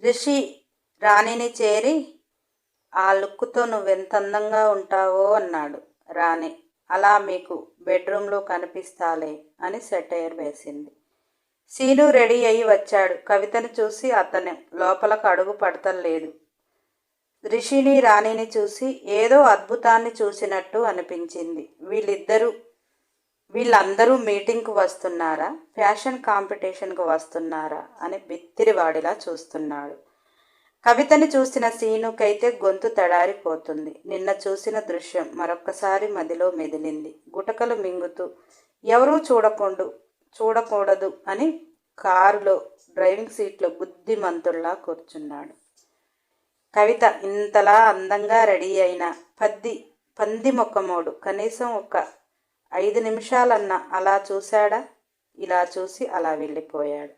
రిషి రాణిని చేరి, ఆ లుక్కుతో నువ్వెంత అందంగా ఉంటావో అన్నాడు. రాణి, అలా మీకు బెడ్రూమ్లో కనిపిస్తాలే అని సెటైర్ వేసింది. సీను రెడీ అయి వచ్చాడు. కవితను చూసి అతను లోపలకు అడుగు పడతలేదు. రిషిని రాణిని చూసి ఏదో అద్భుతాన్ని చూసినట్టు అనిపించింది. వీళ్ళందరూ మీటింగ్కు వస్తున్నారా, ఫ్యాషన్ కాంపిటీషన్కు వస్తున్నారా అని బిత్తిరివాడిలా చూస్తున్నాడు. కవితని చూసిన సీనుకైతే గొంతు తడారిపోతుంది. నిన్న చూసిన దృశ్యం మరొక్కసారి మదిలో మెదిలింది. గుటకలు మింగుతూ ఎవరూ చూడకూడదు అని కారులో డ్రైవింగ్ సీట్లో బుద్ధిమంతుల్లా కూర్చున్నాడు. కవిత ఇంతలా అందంగా రెడీ అయిన పంది మొక్కమోడు కనీసం ఒక 5 నిమిషాలన్నా అలా చూశాడా? ఇలా చూసి అలా వెళ్ళిపోయాడు.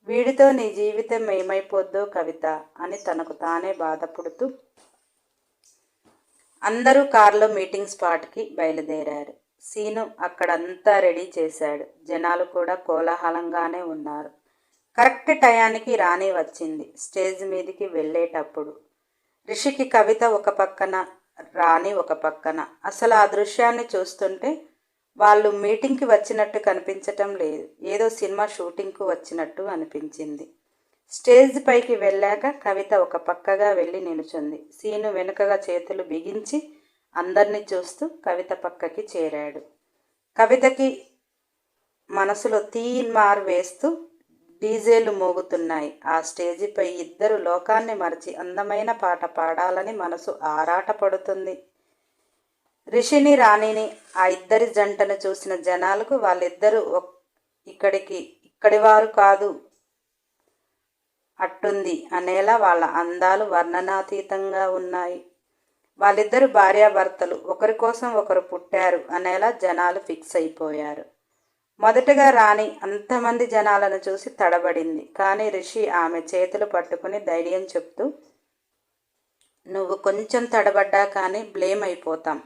వీడితో నీ జీవితం ఏమైపోద్దో కవిత అని తనకు తానే బాధపడుతూ అందరూ కారులో మీటింగ్ స్పాట్కి బయలుదేరారు. సీను అక్కడంతా రెడీ చేశాడు. జనాలు కూడా కోలాహలంగానే ఉన్నారు. కరెక్ట్ టయానికి రాణి వచ్చింది. స్టేజ్ మీదికి వెళ్ళేటప్పుడు రిషికి కవిత ఒక పక్కన, రాణి ఒక పక్కన. అసలు ఆ దృశ్యాన్ని చూస్తుంటే వాళ్ళు మీటింగ్కి వచ్చినట్టు కనిపించటం లేదు. ఏదో సినిమా షూటింగ్కు వచ్చినట్టు అనిపించింది. స్టేజ్ పైకి వెళ్ళాక కవిత ఒక పక్కగా వెళ్ళి నిలుచుంది. సీను వెనుకగా చేతులు బిగించి అందరినీ చూస్తూ కవిత పక్కకి చేరాడు. కవితకి మనసులో తీన్మార్ వేస్తూ డీజేలు మోగుతున్నాయి. ఆ స్టేజిపై ఇద్దరు లోకాన్ని మరచి అందమైన పాట పాడాలని మనసు ఆరాటపడుతుంది. రిషిని రాణిని, ఆ ఇద్దరి జంటను చూసిన జనాలకు వాళ్ళిద్దరూ ఇక్కడివారు కాదు అట్టుంది అనేలా వాళ్ళ అందాలు వర్ణనాతీతంగా ఉన్నాయి. వాళ్ళిద్దరు భార్యాభర్తలు, ఒకరి కోసం ఒకరు పుట్టారు అనేలా జనాలు ఫిక్స్ అయిపోయారు. మొదటగా రాణి అంతమంది జనాలను చూసి తడబడింది. కానీ రిషి ఆమె చేతులు పట్టుకుని ధైర్యం చెప్తూ, నువ్వు కొంచెం తడబడ్డా కానీ బ్లేమ్ అయిపోతాం.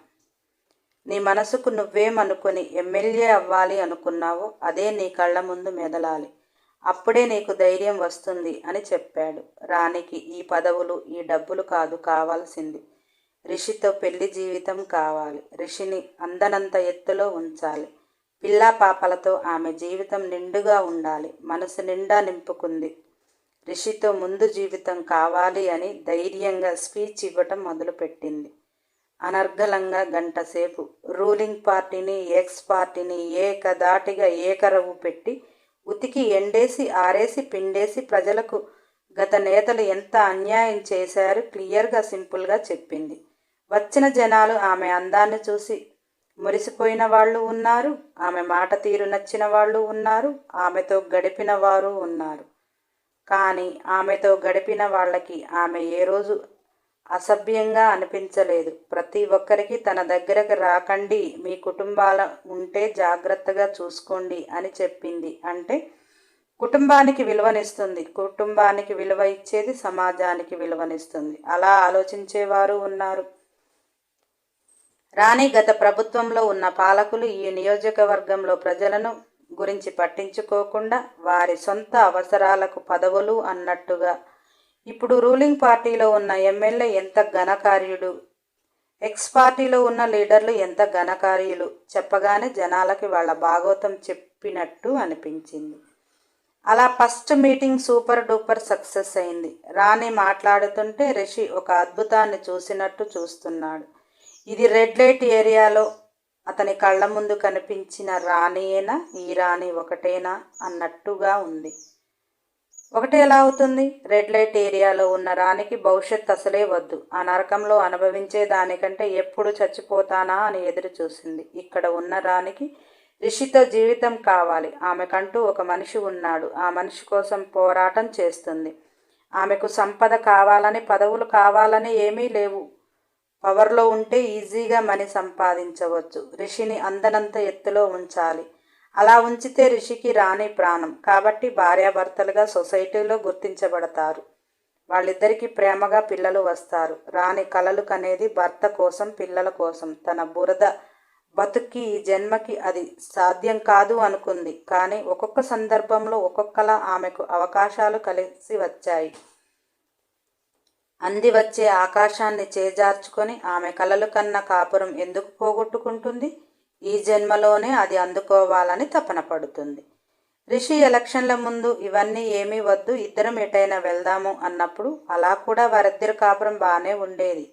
నీ మనసుకు నువ్వేమనుకుని ఎమ్మెల్యే అవ్వాలి అనుకున్నావో అదే నీ కళ్ళ ముందు మెదలాలి. అప్పుడే నీకు ధైర్యం వస్తుంది అని చెప్పాడు. రాణికి ఈ పదవులు, ఈ డబ్బులు కాదు కావాల్సింది. రిషితో పెళ్లి జీవితం కావాలి. రిషిని అందనంత ఎత్తులో ఉంచాలి. పిల్లా పాపలతో ఆమె జీవితం నిండుగా ఉండాలి. మనసు నిండా నింపుకుంది. రిషితో ముందు జీవితం కావాలి అని ధైర్యంగా స్పీచ్ ఇవ్వటం మొదలుపెట్టింది. అనర్గళంగా గంటసేపు రూలింగ్ పార్టీని, ఎక్స్ పార్టీని ఏకదాటిగా ఏకరవు పెట్టి ఉతికి ఎండేసి ఆరేసి పిండేసి ప్రజలకు గత నేతలు ఎంత అన్యాయం చేశారు క్లియర్గా సింపుల్గా చెప్పింది. వచ్చిన జనాలు ఆమె అందాన్ని చూసి మురిసిపోయిన వాళ్ళు ఉన్నారు. ఆమె మాట తీరు నచ్చిన వాళ్ళు ఉన్నారు. ఆమెతో గడిపిన వారు ఉన్నారు. కానీ ఆమెతో గడిపిన వాళ్ళకి ఆమె ఏ రోజు అసభ్యంగా అనిపించలేదు. ప్రతి ఒక్కరికి తన దగ్గరకు రాకండి, మీ కుటుంబాల ఉంటే జాగ్రత్తగా చూసుకోండి అని చెప్పింది. అంటే కుటుంబానికి విలువనిస్తుంది. కుటుంబానికి విలువ ఇచ్చేది సమాజానికి విలువనిస్తుంది. అలా ఆలోచించేవారు ఉన్నారు. రాణి గత ప్రభుత్వంలో ఉన్న పాలకులు ఈ నియోజకవర్గంలో ప్రజలను గురించి పట్టించుకోకుండా వారి సొంత అవసరాలకు పదవులు అన్నట్టుగా ఇప్పుడు రూలింగ్ పార్టీలో ఉన్న ఎమ్మెల్యే ఎంత ఘనకార్యుడు, ఎక్స్ పార్టీలో ఉన్న లీడర్లు ఎంత ఘనకార్యులు చెప్పగానే జనాలకి వాళ్ళ భాగోతం చెప్పినట్టు అనిపించింది. అలా first meeting super duper success అయింది. రాణి మాట్లాడుతుంటే రిషి ఒక అద్భుతాన్ని చూసినట్టు చూస్తున్నాడు. ఇది రెడ్ లైట్ ఏరియాలో అతని కళ్ళ ముందు కనిపించిన రాణియేనా, ఈ రాణి ఒకటేనా అన్నట్టుగా ఉంది. ఒకటి ఎలా అవుతుంది? రెడ్ లైట్ ఏరియాలో ఉన్న రాణికి భవిష్యత్ అసలే వద్దు. ఆ నరకంలో అనుభవించే దానికంటే ఎప్పుడు చచ్చిపోతానా అని ఎదురు చూసింది. ఇక్కడ ఉన్న రాణికి రిషితో జీవితం కావాలి. ఆమెకంటూ ఒక మనిషి ఉన్నాడు. ఆ మనిషి కోసం పోరాటం చేస్తుంది. ఆమెకు సంపద కావాలని, పదవులు కావాలని ఏమీ లేవు. పవర్లో ఉంటే ఈజీగా మనీ సంపాదించవచ్చు. రిషిని అందనంత ఎత్తులో ఉంచాలి. అలా ఉంచితే రిషికి రాణి ప్రాణం. కాబట్టి భార్యాభర్తలుగా సొసైటీలో గుర్తించబడతారు. వాళ్ళిద్దరికీ ప్రేమగా పిల్లలు వస్తారు. రాణి కలలు కనేది భర్త కోసం, పిల్లల కోసం. తన బురద బతుక్కి ఈ జన్మకి అది సాధ్యం కాదు అనుకుంది. కానీ ఒక్కొక్క సందర్భంలో ఒక్కొక్కలా ఆమెకు అవకాశాలు కలిసి వచ్చాయి. అంది వచ్చే ఆకాశాన్ని చేజార్చుకొని ఆమె కలలు కన్న కాపురం ఎందుకు పోగొట్టుకుంటుంది? ఈ జన్మలోనే అది అందుకోవాలని తపన పడుతుంది. రిషి ఎలక్షన్ల ముందు ఇవన్నీ ఏమీ వద్దు, ఇద్దరం ఎటైనా వెళ్దాము అన్నప్పుడు అలా కూడా వారిద్దరి కాపురం బాగానే ఉండేది.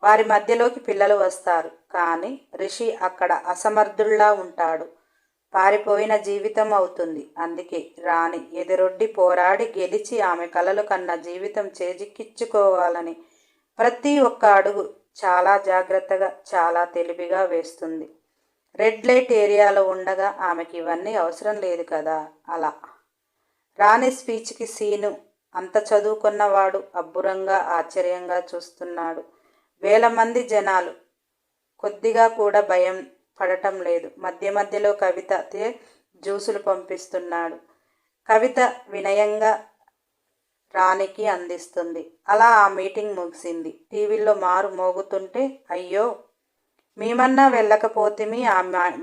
వారి మధ్యలోకి పిల్లలు వస్తారు. కానీ రిషి అక్కడ అసమర్థుల్లా ఉంటాడు. పారిపోయిన జీవితం అవుతుంది. అందుకే రాణి ఎదురొడ్డి పోరాడి గెలిచి ఆమె కలలు కన్న జీవితం చేజిక్కించుకోవాలని ప్రతి ఒక్క అడుగు చాలా జాగ్రత్తగా, చాలా తెలివిగా వేస్తుంది. రెడ్ లైట్ ఏరియాలో ఉండగా ఆమెకి ఇవన్నీ అవసరం లేదు కదా. అలా రాణి స్పీచ్కి సీను అంత చదువుకున్నవాడు అబ్బురంగా ఆశ్చర్యంగా చూస్తున్నాడు. వేల మంది జనాలు, కొద్దిగా కూడా భయం పడటం లేదు. మధ్య మధ్యలో కవిత జ్యూసులు పంపిస్తున్నాడు. కవిత వినయంగా రాణికి అందిస్తుంది. అలా ఆ మీటింగ్ ముగిసింది. టీవీలో మారు మోగుతుంటే అయ్యో మేమన్నా వెళ్ళకపోతేమి ఆ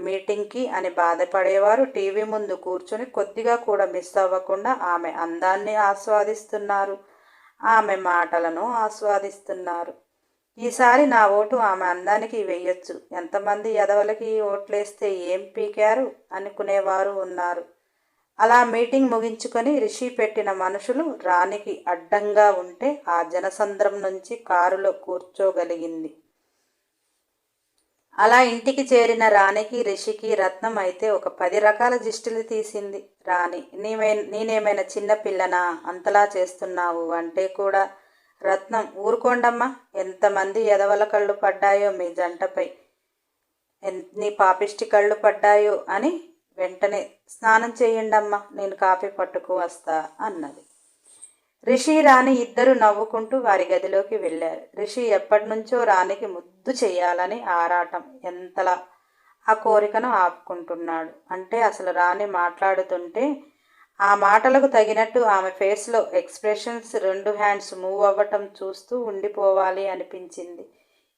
మీటింగ్కి అని బాధపడేవారు టీవీ ముందు కూర్చొని కొద్దిగా కూడా మిస్ అవ్వకుండా ఆమె అందాన్ని ఆస్వాదిస్తున్నారు, ఆమె మాటలను ఆస్వాదిస్తున్నారు. ఈసారి నా ఓటు ఆమె అందానికి వెయ్యొచ్చు, ఎంతమంది ఎదవలకి ఓట్లేస్తే ఏం పీకారు అనుకునేవారు ఉన్నారు. అలా మీటింగ్ ముగించుకొని రిషి పెట్టిన మనుషులు రాణికి అడ్డంగా ఉంటే ఆ జనసంద్రం నుంచి కారులో కూర్చోగలిగింది. అలా ఇంటికి చేరిన రాణికి రిషికి రత్నం అయితే ఒక 10 రకాల దిష్టిలు తీసింది. రాణి, నేనేమైనా చిన్న పిల్లనా అంతలా చేస్తున్నావు అంటే కూడా. రత్నం, ఊరుకోండమ్మా, ఎంతమంది ఎదవల కళ్ళు పడ్డాయో మీ జంటపై, నీ పాపిష్టి కళ్ళు పడ్డాయో అని. వెంటనే స్నానం చేయండమ్మా, నేను కాఫీ పట్టుకు వస్తా అన్నది. రిషి రాణి ఇద్దరు నవ్వుకుంటూ వారి గదిలోకి వెళ్ళారు. రిషి ఎప్పటినుంచో రాణికి ముద్దు చేయాలని ఆరాటం, ఎంతలా ఆ కోరికను ఆపుకుంటున్నాడు అంటే అసలు రాణి మాట్లాడుతుంటే ఆ మాటలకు తగినట్టు ఆమె ఫేస్లో ఎక్స్ప్రెషన్స్, 2 హ్యాండ్స్ మూవ్ అవ్వటం చూస్తూ ఉండిపోవాలి అనిపించింది.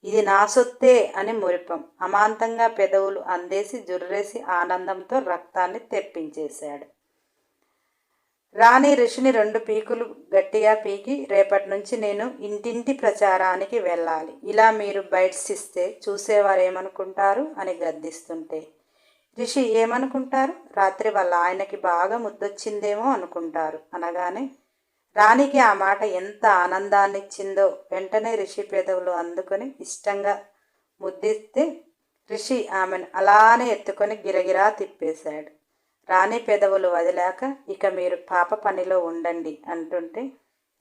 ఇది నా సొత్తే అని మురిపం. అమాంతంగా పెదవులు అందేసి జుర్రేసి ఆనందంతో రక్తాన్ని తెప్పించేశాడు. రాణి రిషిని 2 పీకులు గట్టిగా పీకి, రేపటి నుంచి నేను ఇంటింటి ప్రచారానికి వెళ్ళాలి, ఇలా మీరు బైట్స్ ఇస్తే చూసేవారు ఏమనుకుంటారు అని గద్దిస్తుంటే, రిషి ఏమనుకుంటారు, రాత్రి వాళ్ళ ఆయనకి బాగా ముద్దొచ్చిందేమో అనుకుంటారు అనగానే రాణికి ఆ మాట ఎంత ఆనందాన్నిచ్చిందో. వెంటనే రిషి పెదవులు అందుకొని ఇష్టంగా ముద్దిస్తే రిషి ఆమెను అలానే ఎత్తుకొని గిరగిరా తిప్పేశాడు. రాణి పెదవులు వదిలాక ఇక మీరు పాప పనిలో ఉండండి అంటుంటే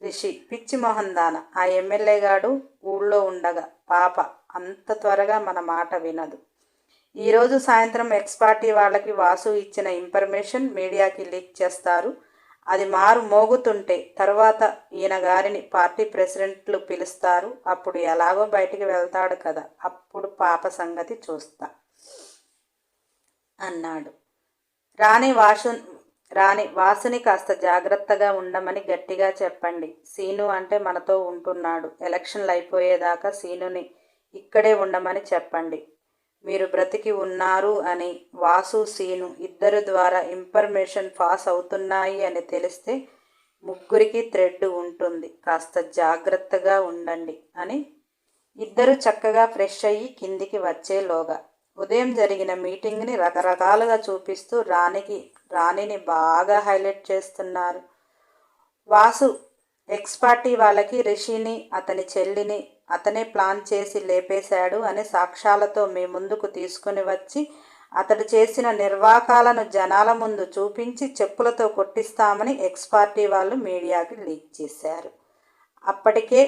రిషి, పిచ్చి మొహందాన, ఆ ఎమ్మెల్యే గాడు ఊళ్ళో ఉండగా పాప అంత త్వరగా మన మాట వినదు. ఈరోజు సాయంత్రం ఎక్స్ పార్టీ వాళ్ళకి వాసు ఇచ్చిన ఇన్ఫర్మేషన్ మీడియాకి లీక్ చేస్తారు. అది మారు మోగుతుంటే తర్వాత ఈయన గారిని పార్టీ ప్రెసిడెంట్లు పిలుస్తారు. అప్పుడు ఎలాగో బయటికి వెళ్తాడు కదా, అప్పుడు పాప సంగతి చూస్తా అన్నాడు. రాణి వాసుని కాస్త జాగ్రత్తగా ఉండమని గట్టిగా చెప్పండి. సీను అంటే మనతో ఉంటున్నాడు. ఎలక్షన్లు అయిపోయేదాకా సీనుని ఇక్కడే ఉండమని చెప్పండి. మీరు బ్రతికి ఉన్నారు అని వాసు, సీను ఇద్దరు ద్వారా ఇన్ఫర్మేషన్ పాస్ అవుతున్నాయి అని తెలిస్తే ముగ్గురికి థ్రెడ్ ఉంటుంది. కాస్త జాగ్రత్తగా ఉండండి అని ఇద్దరు చక్కగా ఫ్రెష్ అయ్యి కిందికి వచ్చేలోగా ఉదయం జరిగిన మీటింగ్ని రకరకాలుగా చూపిస్తూ రాణిని బాగా హైలైట్ చేస్తున్నారు. వాసు ఎక్స్ పార్టీ వాళ్ళకి రిషిని, అతని చెల్లిని అతనే ప్లాన్ చేసి లేపేశాడు అని సాక్ష్యాలతో మీ ముందుకు తీసుకుని వచ్చి అతడు చేసిన నిర్వాకాలను జనాల ముందు చూపించి చెప్పులతో కొట్టిస్తామని ఎక్స్ పార్టీ వాళ్ళు మీడియాకి లీక్ చేశారు. అప్పటికే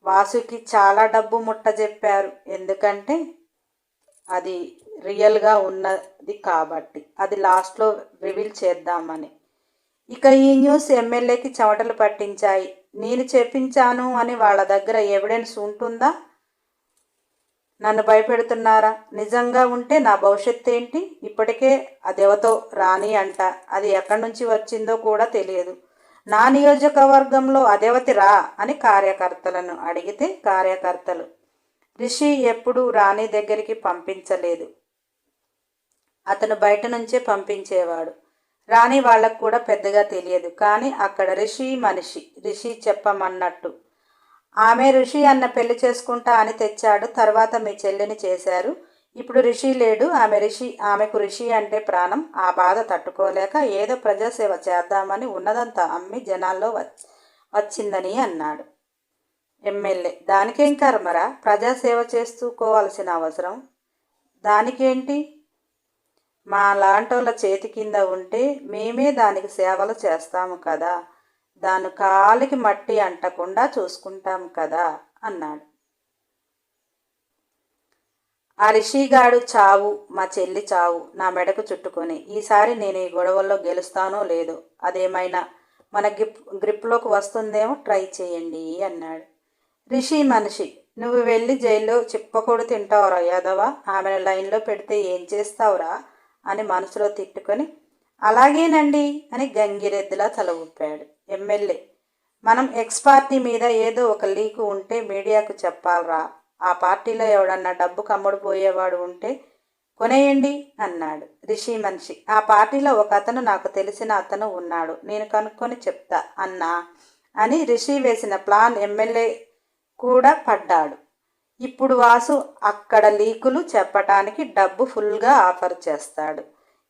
వాసుకి చాలా డబ్బు ముట్టజెప్పారు. ఎందుకంటే అది రియల్గా ఉన్నది కాబట్టి. అది లాస్ట్లో రివీల్ చేద్దామని. ఇక ఈ న్యూస్ ఎమ్మెల్యేకి చెమటలు పట్టించాయి. నేను చెప్పించాను అని వాళ్ళ దగ్గర ఎవిడెన్స్ ఉంటుందా? నన్ను భయపెడుతున్నారా? నిజంగా ఉంటే నా భవిష్యత్తు ఏంటి? ఇప్పటికే అదెవతో రాణి అంట, అది ఎక్కడి నుంచి వచ్చిందో కూడా తెలియదు. నా నియోజకవర్గంలో అదెవతి రా అని కార్యకర్తలను అడిగితే కార్యకర్తలు రిషి ఎప్పుడూ రాణి దగ్గరికి పంపించలేదు, అతను బయట నుంచే పంపించేవాడు. రాణి వాళ్ళకు కూడా పెద్దగా తెలియదు. కానీ అక్కడ రిషి మనిషి, రిషి చెప్పమన్నట్టు ఆమె రిషి అన్న పెళ్లి చేసుకుంటా అని తెచ్చాడు, తర్వాత మీ చెల్లిని చేశారు. ఇప్పుడు రిషి లేడు, ఆమెకు రిషి అంటే ప్రాణం. ఆ బాధ తట్టుకోలేక ఏదో ప్రజాసేవ చేద్దామని ఉన్నదంతా అమ్మి జనాల్లో వచ్చిందని అన్నాడు ఎమ్మెల్యే. దానికేం కర్మరా, ప్రజాసేవ చేసుకోవాల్సిన అవసరం దానికేంటి? మా లాంటోళ్ళ చేతి కింద ఉంటే మేమే దానికి సేవలు చేస్తాము కదా, దాని కాలికి మట్టి అంటకుండా చూసుకుంటాం కదా అన్నాడు. ఆ రిషిగాడు చావు, మా చెల్లి చావు నా మెడకు చుట్టుకొని ఈసారి నేను ఈ గొడవల్లో గెలుస్తానో లేదో, అదేమైనా మన గ్రిప్లోకి వస్తుందేమో ట్రై చేయండి అన్నాడు. రిషి మనిషి, నువ్వు వెళ్ళి జైల్లో చిప్పకూడు తింటావురా యాదవా, ఆమెను లైన్లో పెడితే ఏం చేస్తావురా అని మనసులో తిట్టుకొని అలాగేనండి అని గంగిరెద్దులా తల ఊపాడు ఎమ్మెల్యే. మనం ఎక్స్ పార్టీ మీద ఏదో ఒక లీకు ఉంటే మీడియాకు చెప్పాలరా, ఆ పార్టీలో ఎవడన్నా డబ్బు కమ్ముడు పోయేవాడు ఉంటే కొనేయండి అన్నాడు రిషి మనిషి. ఆ పార్టీలో ఒక అతను, నాకు తెలిసిన అతను ఉన్నాడు, నేను కనుక్కొని చెప్తా అన్నా అని రిషి వేసిన ప్లాన్ ఎమ్మెల్యే కూడా పడ్డాడు. ఇప్పుడు వాసు అక్కడ లీకులు చెప్పటానికి డబ్బు ఫుల్గా ఆఫర్ చేస్తాడు.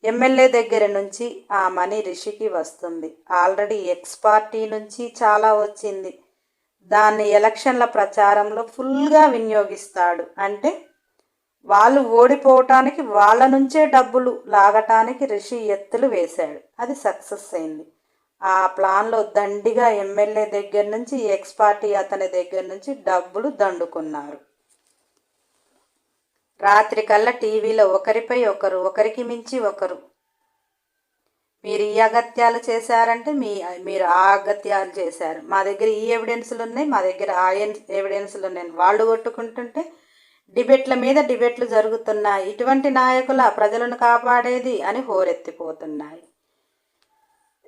ఎమ్మెల్యే దగ్గర నుంచి ఆ మనీ రిషికి వస్తుంది. ఆల్రెడీ ఎక్స్ పార్టీ నుంచి చాలా వచ్చింది, దాన్ని ఎలక్షన్ల ప్రచారంలో ఫుల్గా వినియోగిస్తాడు. అంటే వాళ్ళు ఓడిపోవటానికి వాళ్ళ నుంచే డబ్బులు లాగటానికి రిషి ఎత్తులు వేశాడు. అది సక్సెస్ అయింది. ఆ ప్లాన్లో దండిగా ఎమ్మెల్యే దగ్గర నుంచి ఎక్స్ పార్టీ అతని దగ్గర నుంచి డబ్బులు దండుకున్నారు. రాత్రి కల్లా టీవీలో ఒకరిపై ఒకరు, ఒకరికి మించి ఒకరు మీరు ఈ అగత్యాలు చేశారంటే మీరు ఆ అగత్యాలు చేశారు, మా దగ్గర ఈ ఎవిడెన్సులు ఉన్నాయి, మా దగ్గర ఆ ఎవిడెన్సులు ఉన్నాయి, వాళ్ళు కొట్టుకుంటుంటే డిబేట్ల మీద డిబేట్లు జరుగుతున్నాయి. ఇటువంటి నాయకుల ప్రజలను కాపాడేది అని హోరెత్తిపోతున్నాయి.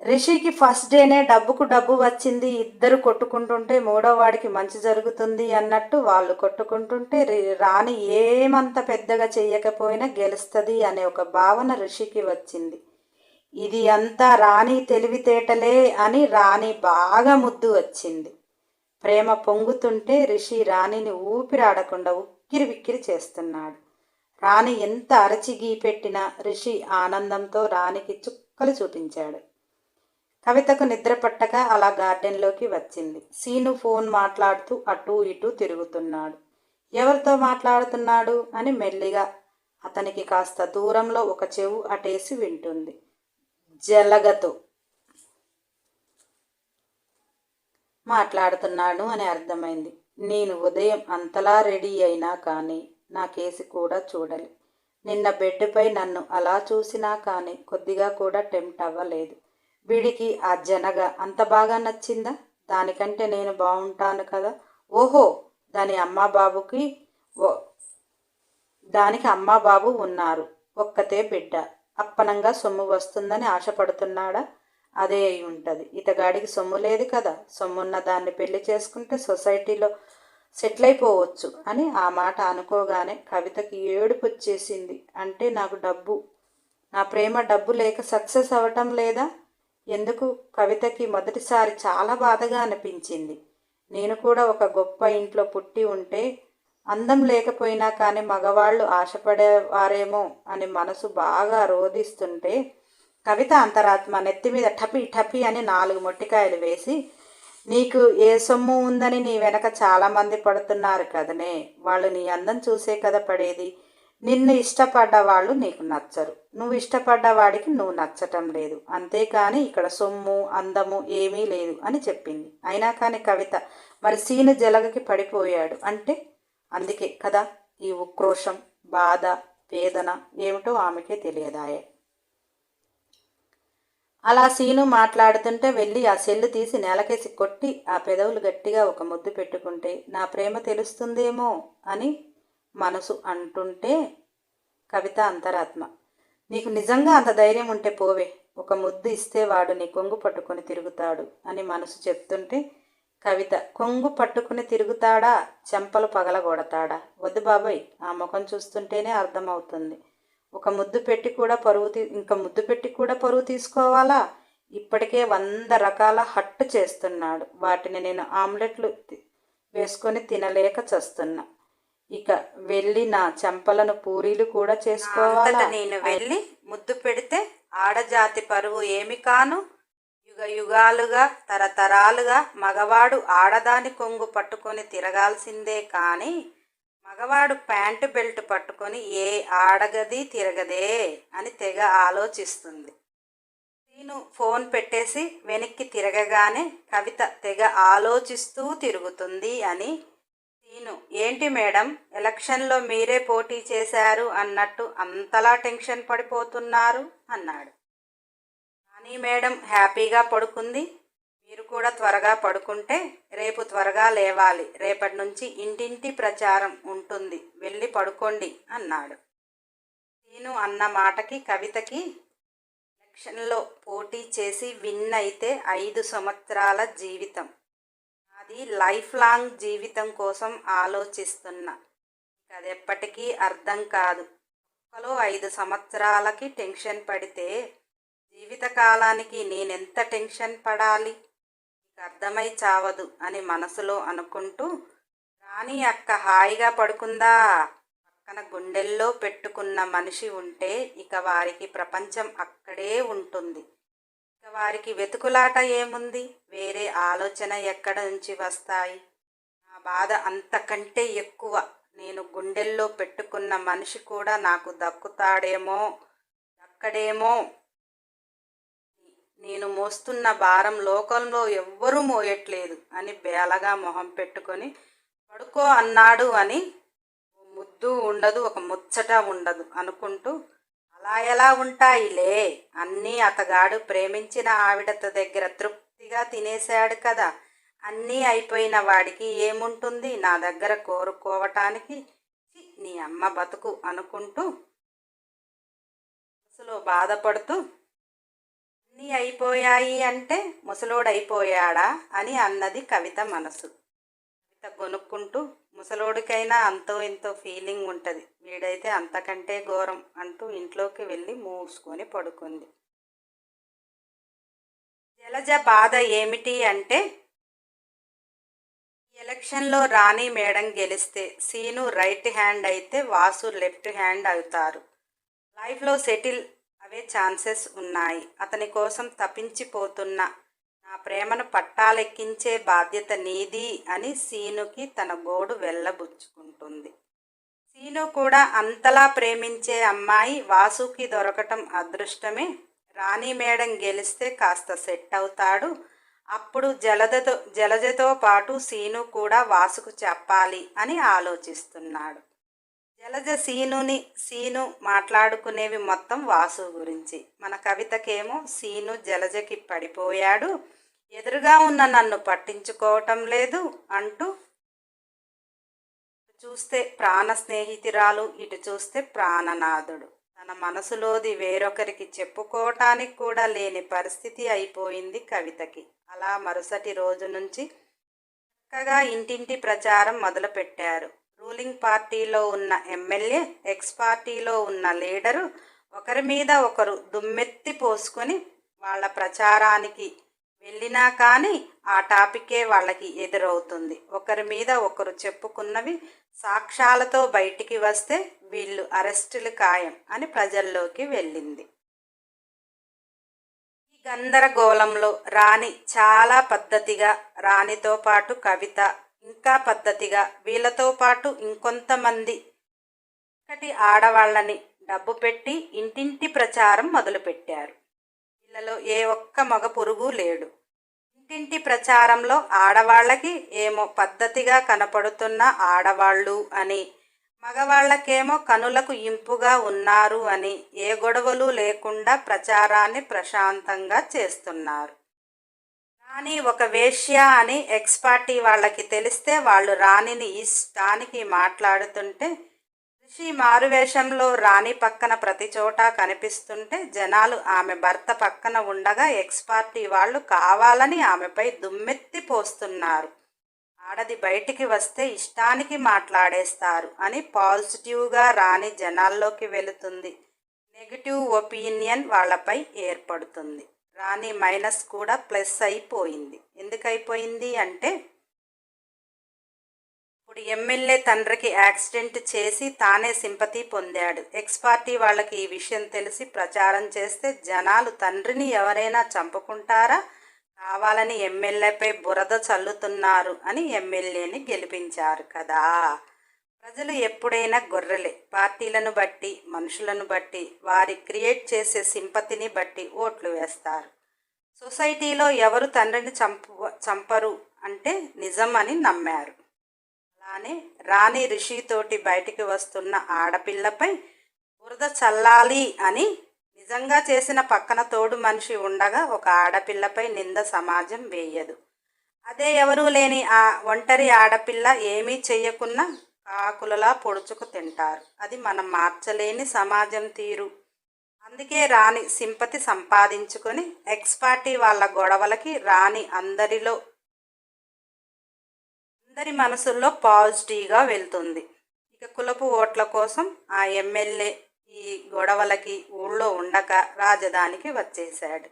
రిషికి ఫస్ట్ డేనే డబ్బుకు డబ్బు వచ్చింది, ఇద్దరు కొట్టుకుంటుంటే మూడో వాడికి మంచి జరుగుతుంది అన్నట్టు వాళ్ళు కొట్టుకుంటుంటే రాణి ఏమంత పెద్దగా చెయ్యకపోయినా గెలుస్తుంది అనే ఒక భావన రిషికి వచ్చింది. ఇది అంతా రాణి తెలివితేటలే అని రాణి బాగా ముద్దు వచ్చింది. ప్రేమ పొంగుతుంటే రిషి రాణిని ఊపిరాడకుండా ఉక్కిరి విక్కిరి చేస్తున్నాడు. రాణి ఎంత అరచి గీపెట్టినా రిషి ఆనందంతో రాణికి చుక్కలు చూపించాడు. కవితకు నిద్ర పట్టక అలా గార్డెన్లోకి వచ్చింది. సీను ఫోన్ మాట్లాడుతూ అటూ ఇటూ తిరుగుతున్నాడు. ఎవరితో మాట్లాడుతున్నాడు అని మెల్లిగా అతనికి కాస్త దూరంలో ఒక చెవు అటేసి వింటుంది. జలగతో మాట్లాడుతున్నాడు అని అర్థమైంది. నేను ఉదయం అంతలా రెడీ అయినా కానీ నా కేసి కూడా చూడలే. నిన్న బెడ్పై నన్ను అలా చూసినా కానీ కొద్దిగా కూడా టెంప్ట్ అవ్వలేదు. వీడికి ఆ జనగ అంత బాగా నచ్చిందా? దానికంటే నేను బాగుంటాను కదా. ఓహో, దానికి అమ్మా బాబు ఉన్నారు, ఒక్కతే బిడ్డ, అప్పనంగా సొమ్ము వస్తుందని ఆశపడుతున్నాడా? అదే అయి ఉంటుంది. ఇతగాడికి సొమ్ము లేదు కదా, సొమ్మున్న దాన్ని పెళ్లి చేసుకుంటే సొసైటీలో సెటిల్ అయిపోవచ్చు అని ఆ మాట అనుకోగానే కవితకి ఏడుపు వచ్చేసింది. అంటే నా ప్రేమ డబ్బు లేక సక్సెస్ అవ్వటం లేదా? ఎందుకు? కవితకి మొదటిసారి చాలా బాధగా అనిపించింది. నేను కూడా ఒక గొప్ప ఇంట్లో పుట్టి ఉంటే అందం లేకపోయినా కానీ మగవాళ్ళు ఆశపడేవారేమో అని మనసు బాగా రోధిస్తుంటే కవిత అంతరాత్మ నెత్తి మీద టపి టపి అని 4 మొట్టికాయలు వేసి, నీకు ఏ సొమ్ము ఉందని నీ వెనక చాలామంది పడుతున్నారు కదనే, వాళ్ళు నీ అందం చూసే కదా పడేది. నిన్ను ఇష్టపడ్డ వాళ్ళు నీకు నచ్చరు, నువ్వు ఇష్టపడ్డ వాడికి నువ్వు నచ్చటం లేదు, అంతేకాని ఇక్కడ సొమ్ము అందము ఏమీ లేదు అని చెప్పింది. అయినా కానీ కవిత మరి సీను జలగకి పడిపోయాడు అంటే అందుకే కదా ఈ ఉక్రోషం, బాధ, వేదన ఏమిటో ఆమెకే తెలియదాయే. అలా సీను మాట్లాడుతుంటే వెళ్ళి ఆ సెల్లు తీసి నేలకేసి కొట్టి ఆ పెదవులు గట్టిగా ఒక ముద్దు పెట్టుకుంటే నా ప్రేమ తెలుస్తుందేమో అని మనసు అంటుంటే కవిత అంతరాత్మ, నీకు నిజంగా అంత ధైర్యం ఉంటే పోవే, ఒక ముద్దు ఇస్తే వాడు నీ కొంగు పట్టుకొని తిరుగుతాడు అని మనసు చెప్తుంటే కవిత, కొంగు పట్టుకుని తిరుగుతాడా, చెంపలు పగలగొడతాడా? వద్దు బాబాయ్, ఆ ముఖం చూస్తుంటేనే అర్థమవుతుంది. ఒక ముద్దు పెట్టి కూడా పరువు తీసుకోవాలా? ఇప్పటికే 100 రకాల హట్టు చేస్తున్నాడు, వాటిని నేను ఆమ్లెట్లు వేసుకొని తినలేక చస్తున్నా. ఇక వెళ్ళి నా చెంపలను పూరీలు కూడా చేసుకోవాలా? నేను వెళ్ళి ముద్దు పెడితే ఆడజాతి పరువు ఏమి కాను? యుగ యుగాలుగా తరతరాలుగా మగవాడు ఆడదాని కొంగు పట్టుకొని తిరగాల్సిందే కానీ మగవాడు ప్యాంటు బెల్ట్ పట్టుకొని ఏ ఆడగది తిరగదే అని తెగ ఆలోచిస్తుంది. నేను ఫోన్ పెట్టేసి వెనక్కి తిరగగానే కవిత తెగ ఆలోచిస్తూ తిరుగుతుంది అని నేను ఏంటి మేడం ఎలక్షన్లో మీరే పోటీ చేశారు అన్నట్టు అంతలా టెన్షన్ పడిపోతున్నారు అన్నాడు. కానీ మేడం హ్యాపీగా పడుకుంది. మీరు కూడా త్వరగా పడుకుంటే రేపు త్వరగా లేవాలి. రేపటి నుంచి ఇంటింటి ప్రచారం ఉంటుంది, వెళ్ళి పడుకోండి అన్నాడు. నేను అన్న మాటకి కవితకి ఎలక్షన్లో పోటీ చేసి విన్ అయితే 5 సంవత్సరాల జీవితం, అది లైఫ్ లాంగ్ జీవితం కోసం ఆలోచిస్తున్నా. అది ఎప్పటికీ అర్థం కాదు. ఒక్కలో 5 సంవత్సరాలకి టెన్షన్ పడితే జీవితకాలానికి నేనెంత టెన్షన్ పడాలి, అర్థమై చావదు అని మనసులో అనుకుంటూ రాణి అక్క హాయిగా పడుకుందా. పక్కన గుండెల్లో పెట్టుకున్న మనిషి ఉంటే ఇక వారికి ప్రపంచం అక్కడే ఉంటుంది. ఇక వారికి వెతుకులాట ఏముంది? వేరే ఆలోచన ఎక్కడ నుంచి వస్తాయి? నా బాధ అంతకంటే ఎక్కువ. నేను గుండెల్లో పెట్టుకున్న మనిషి కూడా నాకు దక్కడేమో. నేను మోస్తున్న భారం లోకంలో ఎవ్వరూ మోయట్లేదు అని బేలగా మొహం పెట్టుకొని పడుకో అన్నాడు అని ముద్దు ఉండదు, ఒక ముచ్చట ఉండదు అనుకుంటూ అలా ఎలా ఉంటాయిలే, అన్నీ అతగాడు ప్రేమించిన ఆవిడత దగ్గర తృప్తిగా తినేశాడు కదా, అన్నీ అయిపోయిన వాడికి ఏముంటుంది నా దగ్గర కోరుకోవటానికి, నీ అమ్మ బతుకు అనుకుంటూ మనసులో బాధపడుతూ అన్నీ అయిపోయాయి అంటే ముసలోడైపోయాడా అని అన్నది కవిత మనసు. కవిత గొనుక్కుంటూ ముసలోడికైనా అంతో ఎంతో ఫీలింగ్ ఉంటుంది, వీడైతే అంతకంటే ఘోరం అంటూ ఇంట్లోకి వెళ్ళి మూసుకొని పడుకుంది. జలజ బాధ ఏమిటి అంటే ఎలక్షన్లో రాణి మేడం గెలిస్తే సీను రైట్ హ్యాండ్ అయితే వాసు లెఫ్ట్ హ్యాండ్ అవుతారు. లైఫ్లో సెటిల్ అవే ఛాన్సెస్ ఉన్నాయి. అతని కోసం తప్పించిపోతున్న నా ప్రేమను పట్టాలెక్కించే బాధ్యత నీది అని సీనుకి తన గోడు వెళ్ళబుచ్చుకుంటుంది. సీను కూడా అంతలా ప్రేమించే అమ్మాయి వాసుకి దొరకటం అదృష్టమే. రాణి మేడం గెలిస్తే కాస్త సెట్ అవుతాడు. అప్పుడు జలజతో పాటు సీను కూడా వాసుకు చెప్పాలి అని ఆలోచిస్తున్నాడు. జలజ సీను మాట్లాడుకునేవి మొత్తం వాసు గురించి. మన కవితకేమో సీను జలజకి పడిపోయాడు, ఎదురుగా ఉన్న నన్ను పట్టించుకోవటం లేదు అంటూ చూస్తే ప్రాణ స్నేహితురాలు, ఇటు చూస్తే ప్రాణనాథుడు. తన మనసులోది వేరొకరికి చెప్పుకోవటానికి కూడా లేని పరిస్థితి అయిపోయింది కవితకి. అలా మరుసటి రోజు నుంచి చక్కగా ఇంటింటి ప్రచారం మొదలుపెట్టారు. రూలింగ్ పార్టీలో ఉన్న ఎమ్మెల్యే, ఎక్స్ పార్టీలో ఉన్న లీడరు ఒకరి మీద ఒకరు దుమ్మెత్తి పోసుకొని వాళ్ళ ప్రచారానికి వెళ్ళినా కానీ ఆ టాపికే వాళ్ళకి ఎదురవుతుంది. ఒకరి మీద ఒకరు చెప్పుకున్నవి సాక్ష్యాలతో బయటికి వస్తే వీళ్ళు అరెస్టులు ఖాయం అని ప్రజల్లోకి వెళ్ళింది. ఈ గందరగోళంలో రాణి చాలా పద్ధతిగా, రాణితో పాటు కవిత ఇంకా పద్ధతిగా, వీళ్ళతో పాటు ఇంకొంతమంది చక్కటి ఆడవాళ్ళని డబ్బు పెట్టి ఇంటింటి ప్రచారం మొదలుపెట్టారు. వీళ్ళలో ఏ ఒక్క మగ పురుగు లేడు. ఇంటింటి ప్రచారంలో ఆడవాళ్ళకి ఏమో పద్ధతిగా కనపడుతున్న ఆడవాళ్ళు అని, మగవాళ్ళకేమో కనులకు ఇంపుగా ఉన్నారు అని ఏ గొడవలు లేకుండా ప్రచారాన్ని ప్రశాంతంగా చేస్తున్నారు. రాణి ఒక వేశ్య అని ఎక్స్ పార్టీ వాళ్ళకి తెలిస్తే వాళ్ళు రాణిని ఇష్టానికి మాట్లాడుతుంటే, ఋషి మారువేషంలో రాణి పక్కన ప్రతి చోట కనిపిస్తుంటే జనాలు ఆమె భర్త పక్కన ఉండగా ఎక్స్ పార్టీ వాళ్ళు కావాలని ఆమెపై దుమ్మెత్తి పోస్తున్నారు. ఆడది బయటికి వస్తే ఇష్టానికి మాట్లాడేస్తారు అని పాజిటివ్గా రాణి జనాల్లోకి వెళుతుంది. నెగిటివ్ ఒపీనియన్ వాళ్ళపై ఏర్పడుతుంది. రాణి మైనస్ కూడా ప్లస్ అయిపోయింది. ఎందుకు అయిపోయింది అంటే ఇప్పుడు ఎమ్మెల్యే తండ్రికి యాక్సిడెంట్ చేసి తానే సింపతి పొందాడు. ఎక్స్ పార్టీ వాళ్ళకి ఈ విషయం తెలిసి ప్రచారం చేస్తే జనాలు తండ్రిని ఎవరైనా చంపుకుంటారా, కావాలని ఎమ్మెల్యేపై బురద చల్లుతున్నారు అని ఎమ్మెల్యేని గెలిపించారు కదా. ప్రజలు ఎప్పుడైనా గొర్రెలే. పార్టీలను బట్టి, మనుషులను బట్టి, వారి క్రియేట్ చేసే సింపతిని బట్టి ఓట్లు వేస్తారు. సొసైటీలో ఎవరు తండ్రిని చంపరు అంటే నిజం అని నమ్మారు. అలానే రాణి రిషితోటి బయటికి వస్తున్న ఆడపిల్లపై బురద చల్లాలి అని నిజంగా చేసిన పక్కన తోడు మనిషి ఉండగా ఒక ఆడపిల్లపై నింద సమాజం వేయదు. అదే ఎవరూ లేని ఆ ఒంటరి ఆడపిల్ల ఏమీ చెయ్యకున్నా కాకులలా పొడుచుకు తింటారు. అది మనం మార్చలేని సమాజం తీరు. అందుకే రాణి సింపతి సంపాదించుకొని ఎక్స్ పార్టీ వాళ్ళ గొడవలకి రాణి అందరి మనసుల్లో పాజిటివ్గా వెళ్తుంది. ఇక కులపు ఓట్ల కోసం ఆ ఎమ్మెల్యే ఈ గొడవలకి ఊళ్ళో ఉండక రాజధానికి వచ్చేశాడు.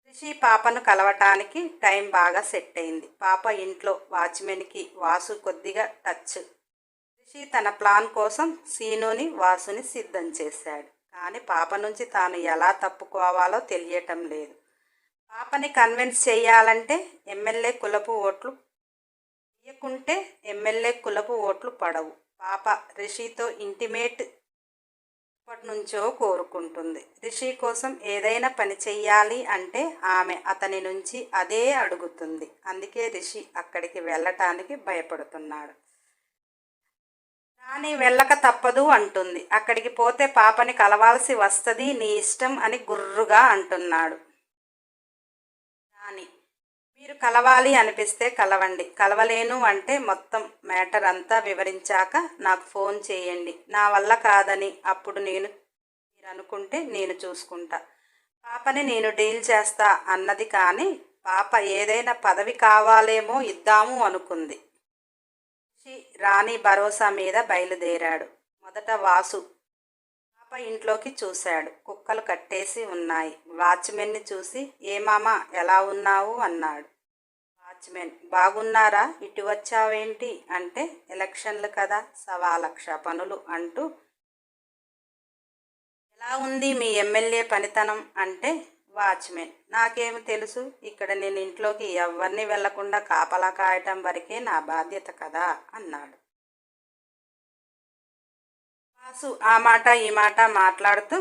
రిషి పాపను కలవటానికి టైం బాగా సెట్ అయింది. పాప ఇంట్లో వాచ్మెన్కి వాసు కొద్దిగా టచ్. రిషి తన ప్లాన్ కోసం సీనుని వాసుని సిద్ధం చేశాడు. కానీ పాప నుంచి తాను ఎలా తప్పుకోవాలో తెలియటం లేదు. పాపని కన్విన్స్ చేయాలంటే ఎమ్మెల్యే కులపు ఓట్లు ఇయ్యకుంటే ఎమ్మెల్యే కులపు ఓట్లు పడవు. పాప రిషితో ఇంటిమేట్ ఎప్పటి నుంచో కోరుకుంటుంది. రిషి కోసం ఏదైనా పని చెయ్యాలి అంటే ఆమె అతని నుంచి అదే అడుగుతుంది. అందుకే రిషి అక్కడికి వెళ్ళటానికి భయపడుతున్నాడు. రాణి వెళ్ళక తప్పదు అంటుంది. అక్కడికి పోతే పాపని కలవాల్సి వస్తుంది, నీ ఇష్టం అని గుర్రుగా అంటున్నాడు. రాణి, మీరు కలవాలి అనిపిస్తే కలవండి, కలవలేను అంటే మొత్తం మ్యాటర్ అంతా వివరించాక నాకు ఫోన్ చేయండి. నా వల్ల కాదని అప్పుడు మీరు అనుకుంటే నేను చూసుకుంటా. పాపని నేను డీల్ చేస్తా అన్నది. కానీ పాప ఏదైనా పదవి కావాలేమో ఇద్దాము అనుకుంది. రాణి భరోసా మీద బయలుదేరాడు. మొదట వాసు పాప ఇంట్లోకి చూశాడు. కుక్కలు కట్టేసి ఉన్నాయి. వాచ్మెన్ని చూసి ఏమామా ఎలా ఉన్నావు అన్నాడు. వాచ్మెన్, బాగున్నారా, ఇటు వచ్చావేంటి అంటే ఎలక్షన్లు కదా, 1,00,000 పనులు అంటూ, ఎలా ఉంది మీ ఎమ్మెల్యే పనితనం అంటే వాచ్మెన్, నాకేమి తెలుసు, ఇక్కడ నేను ఇంట్లోకి ఎవరిని వెళ్లకుండా కాపలా కాయటం వరకే నా బాధ్యత కదా అన్నాడు. వాసు ఆ మాట ఈ మాట మాట్లాడుతూ,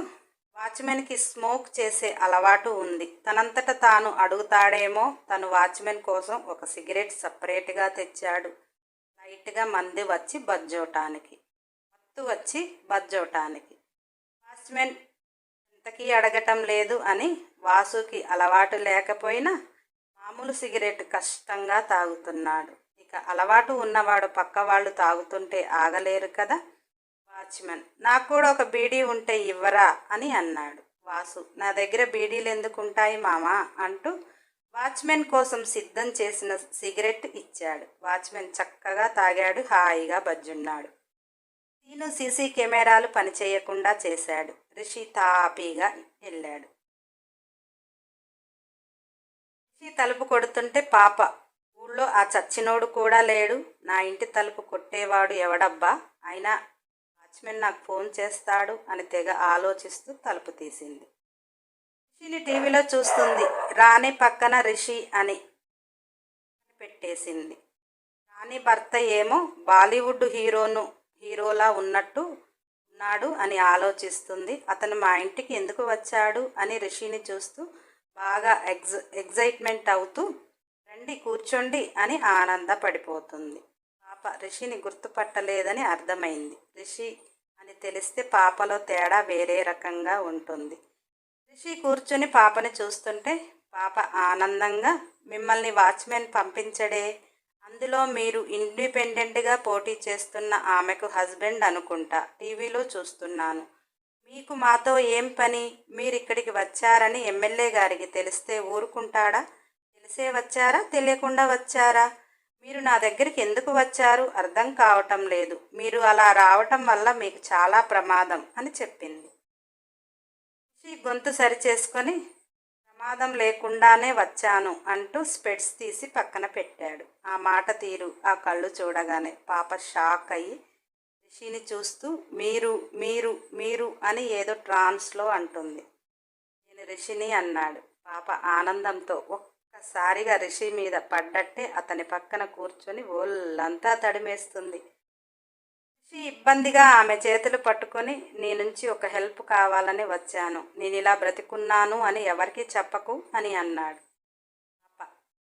వాచ్మెన్కి స్మోక్ చేసే అలవాటు ఉంది. తనంతట తాను అడుగుతాడేమో. తను వాచ్మెన్ కోసం ఒక సిగరెట్ సపరేట్గా తెచ్చాడు. లైట్గా మంది వచ్చి బజ్జోటానికి, మత్తు వచ్చి బజ్జోటానికి. వాచ్మెన్ ఎంతకీ అడగటం లేదు అని వాసుకి అలవాటు లేకపోయినా మామూలు సిగరెట్ కష్టంగా తాగుతున్నాడు. ఇక అలవాటు ఉన్నవాడు పక్క వాళ్ళు తాగుతుంటే ఆగలేరు కదా. వాచ్మెన్, నాకు కూడా ఒక బీడీ ఉంటే ఇవ్వరా అని అన్నాడు. వాసు, నా దగ్గర బీడీలు ఎందుకుంటాయి మామా అంటూ వాచ్మెన్ కోసం సిద్ధం చేసిన సిగరెట్ ఇచ్చాడు. వాచ్మెన్ చక్కగా తాగాడు, హాయిగా బజ్జున్నాడు. సీను సీసీ కెమెరాలు పనిచేయకుండా చేశాడు. రిషి తాపీగా వెళ్ళాడు. రిషి తలుపు కొడుతుంటే పాప, ఊళ్ళో ఆ చచ్చినోడు కూడా లేడు, నా ఇంటి తలుపు కొట్టేవాడు ఎవడబ్బా, అయినా వాచ్మెన్ నాకు ఫోన్ చేస్తాడు అని తెగ ఆలోచిస్తూ తలుపు తీసింది. రిషిని టీవీలో చూస్తుంది. రాణి పక్కన రిషి అని పెట్టేసింది. రాణి భర్త ఏమో బాలీవుడ్ హీరోలా ఉన్నాడు అని ఆలోచిస్తుంది. అతను మా ఇంటికి ఎందుకు వచ్చాడు అని రిషిని చూస్తూ బాగా ఎగ్జైట్మెంట్ అవుతూ, రండి కూర్చోండి అని ఆనందపడిపోతుంది. పాప రిషిని గుర్తుపట్టలేదని అర్థమైంది. రిషి అని తెలిస్తే పాపలో తేడా వేరే రకంగా ఉంటుంది. రిషి కూర్చుని పాపని చూస్తుంటే పాప ఆనందంగా, మిమ్మల్ని వాచ్మెన్ పంపించడే, అందులో మీరు ఇండిపెండెంట్గా పోటీ చేస్తున్న ఆమెకు హస్బెండ్ అనుకుంటా, టీవీలో చూస్తున్నాను, మీకు మాతో ఏం పని, మీరు ఇక్కడికి వచ్చారని ఎమ్మెల్యే గారికి తెలిస్తే ఊరుకుంటాడా, తెలిసే వచ్చారా తెలియకుండా వచ్చారా, మీరు నా దగ్గరికి ఎందుకు వచ్చారు అర్థం కావటం లేదు, మీరు అలా రావటం వల్ల మీకు చాలా ప్రమాదం అని చెప్పింది. గొంతు సరిచేసుకొని, ప్రమాదం లేకుండానే వచ్చాను అంటూ స్పెట్స్ తీసి పక్కన పెట్టాడు. ఆ మాట తీరు, ఆ కళ్ళు చూడగానే పాప షాక్ అయ్యి రిషిని చూస్తూ మీరు మీరు మీరు అని ఏదో ట్రాన్స్లో అంటుంది. నేను రిషిని అన్నాడు. పాప ఆనందంతో ఒక్కసారిగా రిషి మీద పడ్డట్టే అతని పక్కన కూర్చొని ఒళ్ళంతా తడిమేస్తుంది. రిషి ఇబ్బందిగా ఆమె చేతులు పట్టుకొని నీ నుంచి ఒక హెల్ప్ కావాలని వచ్చాను. నేను ఇలా బ్రతికున్నాను అని ఎవరికీ చెప్పకు అని అన్నాడు. పాప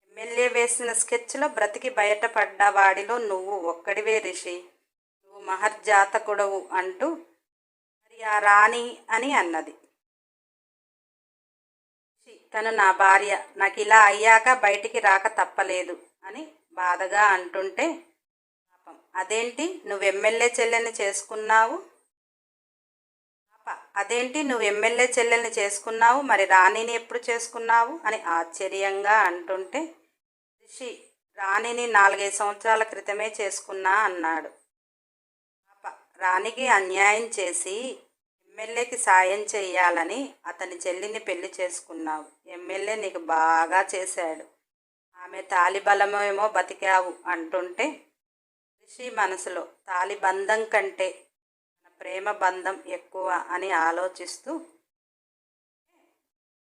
ఎమ్మెల్యే వేసిన స్కెచ్లో బ్రతికి బయటపడ్డ వాడిలో నువ్వు ఒక్కడివే రిషి. నువ్వు మహర్జాతకుడవు అంటూ మరి ఆ రాణి అని అన్నది. తను నా భార్య, నాకు ఇలా అయ్యాక బయటికి రాక తప్పలేదు అని బాధగా అంటుంటే పాపం అదేంటి నువ్వు ఎమ్మెల్యే చెల్లెల్ని చేసుకున్నావు? పాప అదేంటి నువ్వు ఎమ్మెల్యే చెల్లెల్ని చేసుకున్నావు, మరి రాణిని ఎప్పుడు చేసుకున్నావు అని ఆశ్చర్యంగా అంటుంటే రిషి రాణిని 4-5 సంవత్సరాల క్రితమే చేసుకున్నా అన్నాడు. పాప రాణికి అన్యాయం చేసి ఎమ్మెల్యేకి సాయం చెయ్యాలని అతని చెల్లిని పెళ్లి చేసుకున్నావు. ఎమ్మెల్యే నీకు బాగా చేశాడు. ఆమె తాలిబలమేమో బతికావు అంటుంటే రిషి మనసులో తాలిబంధం కంటే మన ప్రేమ బంధం ఎక్కువ అని ఆలోచిస్తూ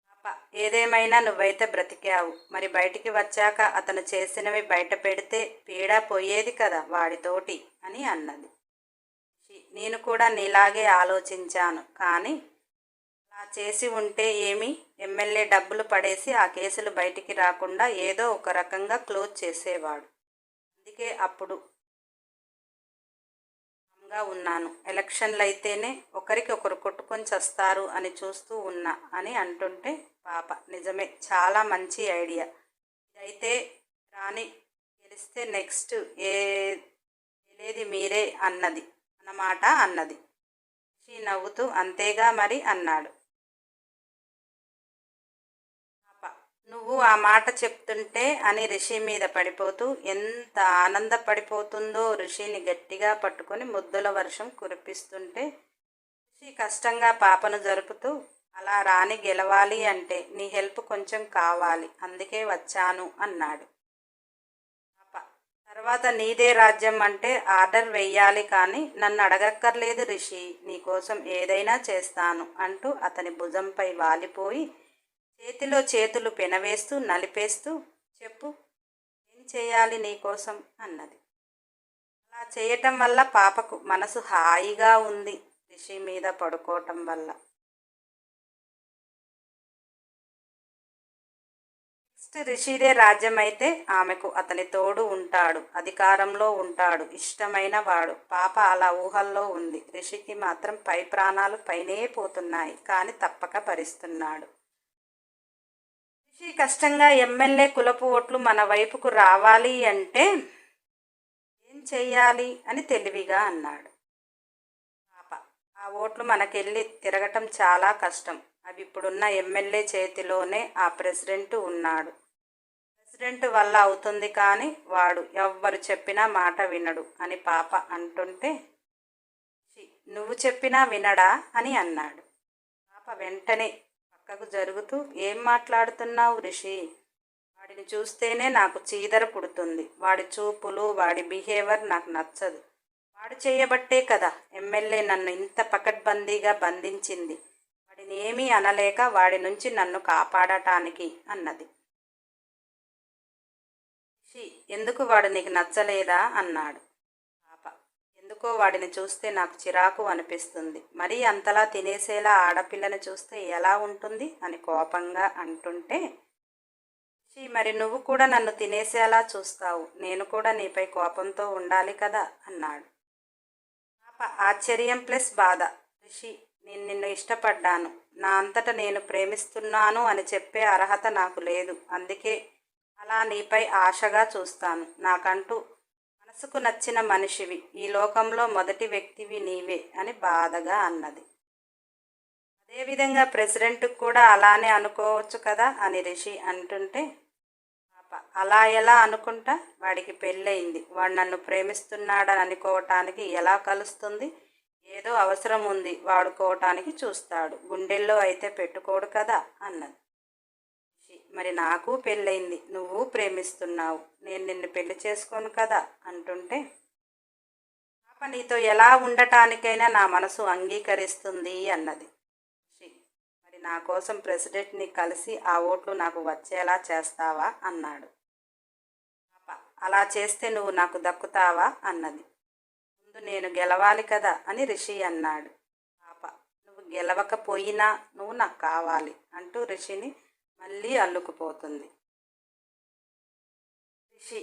పాప ఏదేమైనా నువ్వైతే బ్రతికావు. మరి బయటికి వచ్చాక అతను చేసినవి బయట పెడితే పీడ పోయేది కదా వాడితోటి అని అన్నది. నేను కూడా నీలాగే ఆలోచించాను, కానీ అలా చేసి ఉంటే ఏమి, ఎమ్మెల్యే డబ్బులు పడేసి ఆ కేసులు బయటికి రాకుండా ఏదో ఒక రకంగా క్లోజ్ చేసేవాడు. అందుకే అప్పుడు కామ్గా ఉన్నాను. ఎలక్షన్లు అయితేనే ఒకరికి ఒకరు కొట్టుకొని చస్తారు అని చూస్తూ ఉన్నా అని అంటుంటే పాప నిజమే, చాలా మంచి ఐడియా. ఇదైతే రాణి గెలిస్తే నెక్స్ట్ ఏది మీరే అన్నమాట అన్నది. రిషి నవ్వుతూ అంతేగా మరి అన్నాడు. పాప నువ్వు ఆ మాట చెప్తుంటే అని రిషి మీద పడిపోతూ ఎంత ఆనందపడిపోతుందో. రిషిని గట్టిగా పట్టుకొని ముద్దుల వర్షం కురిపిస్తుంటే రిషి కష్టంగా పాపను జరుపుతూ అలా రాణి గెలవాలి అంటే నీ హెల్ప్ కొంచెం కావాలి, అందుకే వచ్చాను అన్నాడు. తర్వాత నీదే రాజ్యం అంటే ఆర్డర్ వెయ్యాలి, కానీ నన్ను అడగక్కర్లేదు రిషి, నీకోసం ఏదైనా చేస్తాను అంటూ అతని భుజంపై వాలిపోయి చేతిలో చేతులు పెనవేస్తూ నలిపేస్తూ చెప్పు, ఏం చేయాలి నీకోసం అన్నది. అలా చేయటం వల్ల పాపకు మనసు హాయిగా ఉంది, రిషి మీద పడుకోవటం వల్ల. రిషిదే రాజ్యం అయితే ఆమెకు అతని తోడు ఉంటాడు, అధికారంలో ఉంటాడు, ఇష్టమైన వాడు. పాప అలా ఊహల్లో ఉంది. రిషికి మాత్రం పై ప్రాణాలు పైనే పోతున్నాయి, కానీ తప్పక భరిస్తున్నాడు. రిషి కష్టంగా ఎమ్మెల్యే కులపు ఓట్లు మన వైపుకు రావాలి అంటే ఏం చెయ్యాలి అని తెలివిగా అన్నాడు. పాప ఆ ఓట్లు మనకెళ్ళి తిరగటం చాలా కష్టం. అవి ఇప్పుడున్న ఎమ్మెల్యే చేతిలోనే. ఆ ప్రెసిడెంట్ ఉన్నాడు. ప్రెసిడెంట్ వల్ల అవుతుంది, కానీ వాడు ఎవ్వరు చెప్పినా మాట వినడు అని పాప అంటుంటే నువ్వు చెప్పినా వినడా అని అన్నాడు. పాప వెంటనే పక్కకు జరుగుతూ ఏం మాట్లాడుతున్నావు రిషి, వాడిని చూస్తేనే నాకు చీదర పుడుతుంది. వాడి చూపులు, వాడి బిహేవియర్ నాకు నచ్చదు. వాడు చేయబట్టే కదా ఎమ్మెల్యే నన్ను ఇంత పకడ్బందీగా బంధించింది. వాడిని ఏమీ అనలేక వాడి నుంచి నన్ను కాపాడటానికి అన్నది. ఎందుకు వాడు నీకు నచ్చలేదా అన్నాడు. పాప ఎందుకో వాడిని చూస్తే నాకు చిరాకు అనిపిస్తుంది. మరీ అంతలా తినేసేలా ఆడపిల్లని చూస్తే ఎలా ఉంటుంది అని కోపంగా అంటుంటే మరి నువ్వు కూడా నన్ను తినేసేలా చూస్తావు, నేను కూడా నీపై కోపంతో ఉండాలి కదా అన్నాడు. పాప ఆశ్చర్యం ప్లస్ బాధ. రిషి నేను నిన్ను ఇష్టపడ్డాను, నా అంతటా నేను ప్రేమిస్తున్నాను అని చెప్పే అర్హత నాకు లేదు. అందుకే అలా నీపై ఆశగా చూస్తాను. నాకంటూ మనసుకు నచ్చిన మనిషివి, ఈ లోకంలో మొదటి వ్యక్తివి నీవే అని బాధగా అన్నది. అదేవిధంగా ప్రెసిడెంట్కి కూడా అలానే అనుకోవచ్చు కదా అని రిషి అంటుంటే పాప అలా ఎలా అనుకుంటా, వాడికి పెళ్ళయింది, వాడు నన్ను ప్రేమిస్తున్నాడని అనుకోవటానికి ఎలా కలుస్తుంది? ఏదో అవసరం ఉంది వాడుకోవటానికి చూస్తాడు, గుండెల్లో అయితే పెట్టుకోడు కదా అన్నది. మరి నాకు పెళ్ళయింది, నువ్వు ప్రేమిస్తున్నావు, నేను నిన్ను పెళ్లి చేసుకోను కదా అంటుంటే, పాప నీతో ఎలా ఉండటానికైనా నా మనసు అంగీకరిస్తుంది అన్నది. మరి నా కోసం ప్రెసిడెంట్ని కలిసి ఆ ఓట్లు నాకు వచ్చేలా చేస్తావా అన్నాడు. పాప అలా చేస్తే నువ్వు నాకు దక్కుతావా అన్నది. ముందు నేను గెలవాలి కదా అని రిషి అన్నాడు. పాప నువ్వు గెలవకపోయినా నువ్వు నాకు కావాలి అంటూ రిషిని మళ్ళీ అల్లుకుపోతుంది. రిషి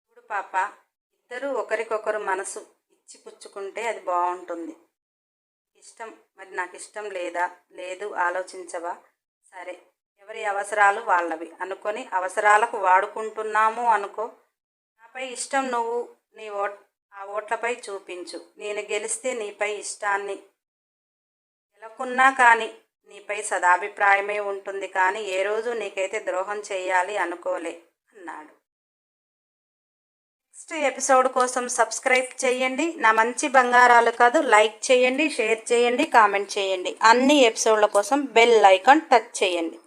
చూడు పాప, ఇద్దరూ ఒకరికొకరు మనసు ఇచ్చి పుచ్చుకుంటే అది బాగుంటుంది. ఇష్టం మరి నాకు ఇష్టం లేదా? లేదు ఆలోచించవా? సరే, ఎవరి అవసరాలు వాళ్ళవి అనుకొని అవసరాలకు వాడుకుంటున్నాము అనుకో. నాపై ఇష్టం నువ్వు నీ ఆ ఓట్లపై చూపించు. నేను గెలిస్తే నీపై ఇష్టాన్ని, గెలకున్నా కానీ నీపై సదాభిప్రాయమే ఉంటుంది, కానీ ఏ రోజు నీకైతే ద్రోహం చేయాలి అనుకోలే అన్నాడు. నెక్స్ట్ ఎపిసోడ్ కోసం సబ్స్క్రైబ్ చేయండి. నా మంచి బంగారాలు కాదు, లైక్ చేయండి, షేర్ చేయండి, కామెంట్ చేయండి. అన్ని ఎపిసోడ్ల కోసం బెల్ ఐకాన్ టచ్ చేయండి.